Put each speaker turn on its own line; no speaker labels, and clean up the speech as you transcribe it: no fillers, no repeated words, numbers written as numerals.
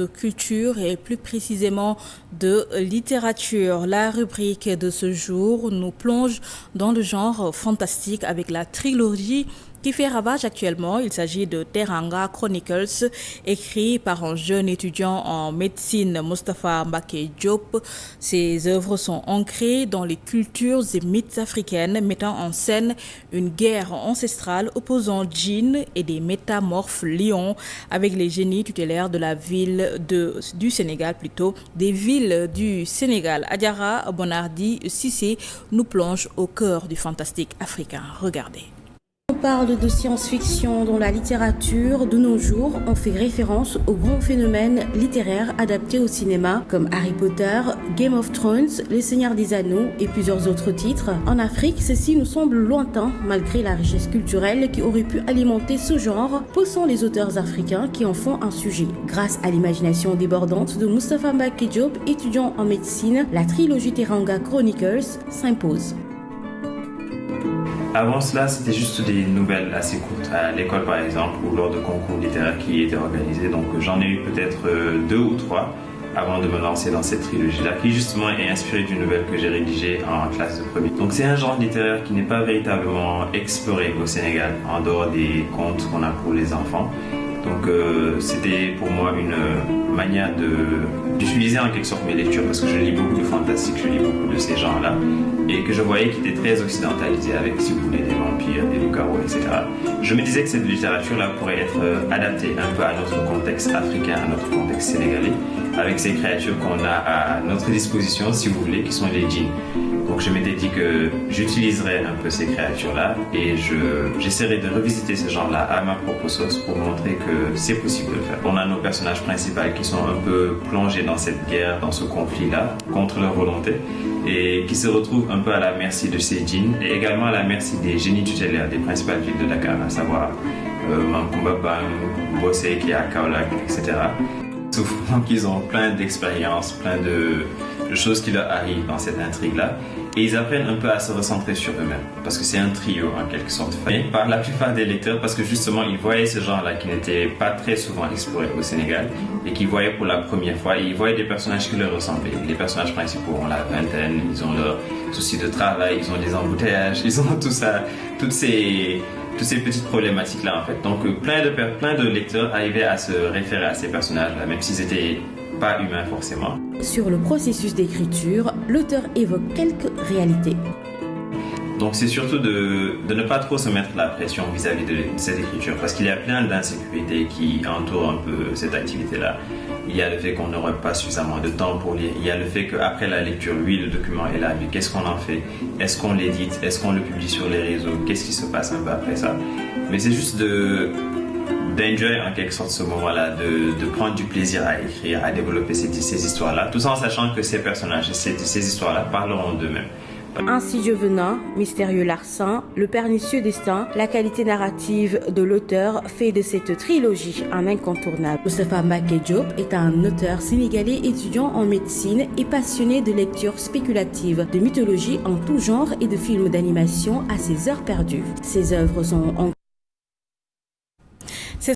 De culture et plus précisément de littérature. La rubrique de ce jour nous plonge dans le genre fantastique avec la trilogie qui fait ravage actuellement. Il s'agit de Teranga Chronicles, écrit par un jeune étudiant en médecine, Moustapha Mbacké Diop. Ses œuvres sont ancrées dans les cultures et mythes africaines, mettant en scène une guerre ancestrale opposant djinns et des métamorphes lions avec les génies tutélaires de la ville du Sénégal, plutôt des villes du Sénégal. Adiara Bonardi Cissé nous plonge au cœur du fantastique africain. Regardez.
On parle de science-fiction dans la littérature. De nos jours, on fait référence aux grands phénomènes littéraires adaptés au cinéma comme Harry Potter, Game of Thrones, Les Seigneurs des Anneaux et plusieurs autres titres. En Afrique, ceci nous semble lointain malgré la richesse culturelle qui aurait pu alimenter ce genre, poussant les auteurs africains qui en font un sujet. Grâce à l'imagination débordante de Moustapha Mbacké Diop, étudiant en médecine, la trilogie Teranga Chronicles s'impose.
Avant cela, c'était juste des nouvelles assez courtes, à l'école par exemple, ou lors de concours littéraires qui étaient organisés. Donc j'en ai eu peut-être 2 ou 3 avant de me lancer dans cette trilogie-là, qui justement est inspirée d'une nouvelle que j'ai rédigée en classe de premier. Donc c'est un genre littéraire qui n'est pas véritablement exploré au Sénégal, en dehors des contes qu'on a pour les enfants. Donc c'était pour moi une manière d'utiliser en quelque sorte mes lectures, parce que je lis beaucoup de fantastique, je lis beaucoup de ces genres-là, et que je voyais qu'ils étaient très occidentalisés avec, si vous voulez, des vampires, des loups-garous, etc. Je me disais que cette littérature-là pourrait être adaptée un peu à notre contexte africain, à notre contexte sénégalais, avec ces créatures qu'on a à notre disposition, si vous voulez, qui sont les djinns. Donc je m'étais dit que j'utiliserais un peu ces créatures-là et j'essaierai de revisiter ce genre-là à ma propre sauce pour montrer que c'est possible de le faire. On a nos personnages principaux qui sont un peu plongés dans cette guerre, dans ce conflit-là, contre leur volonté, et qui se retrouvent un peu à la merci de ces djinns et également à la merci des génies tutélaires des principales villes de Dakar, à savoir Mamkoumba Bang, Bossé qui est à Kaolack, etc. Donc ils ont plein d'expériences, plein de choses qui leur arrivent dans cette intrigue-là. Et ils apprennent un peu à se recentrer sur eux-mêmes, parce que c'est un trio en quelque sorte, fait par la plupart des lecteurs, parce que justement ils voyaient ce genre-là qui n'était pas très souvent exploré au Sénégal, et qu'ils voyaient pour la première fois, et ils voyaient des personnages qui leur ressemblaient. Les personnages principaux ont la vingtaine, ils ont leurs soucis de travail, ils ont des embouteillages, ils ont tout ça, toutes ces petites problématiques-là en fait. Donc plein de lecteurs arrivaient à se référer à ces personnages-là, même s'ils étaient pas humains forcément.
Sur le processus d'écriture, l'auteur évoque quelques réalités.
Donc c'est surtout de ne pas trop se mettre la pression vis-à-vis de cette écriture, parce qu'il y a plein d'insécurités qui entourent un peu cette activité-là. Il y a le fait qu'on n'aurait pas suffisamment de temps pour lire. Il y a le fait qu'après la lecture, oui, le document est là, mais qu'est-ce qu'on en fait? Est-ce qu'on l'édite? Est-ce qu'on le publie sur les réseaux? Qu'est-ce qui se passe un peu après ça? Mais c'est juste d'enjoy en quelque sorte ce moment-là, de prendre du plaisir à écrire, à développer ces histoires-là, tout en sachant que ces personnages, ces histoires-là parleront d'eux-mêmes.
Ainsi Dieu venant, Mystérieux Larcin, Le Pernicieux Destin, la qualité narrative de l'auteur fait de cette trilogie un incontournable. Moustapha Mbacké Diop est un auteur sénégalais étudiant en médecine et passionné de lecture spéculative, de mythologie en tout genre et de films d'animation à ses heures perdues. Ses œuvres sont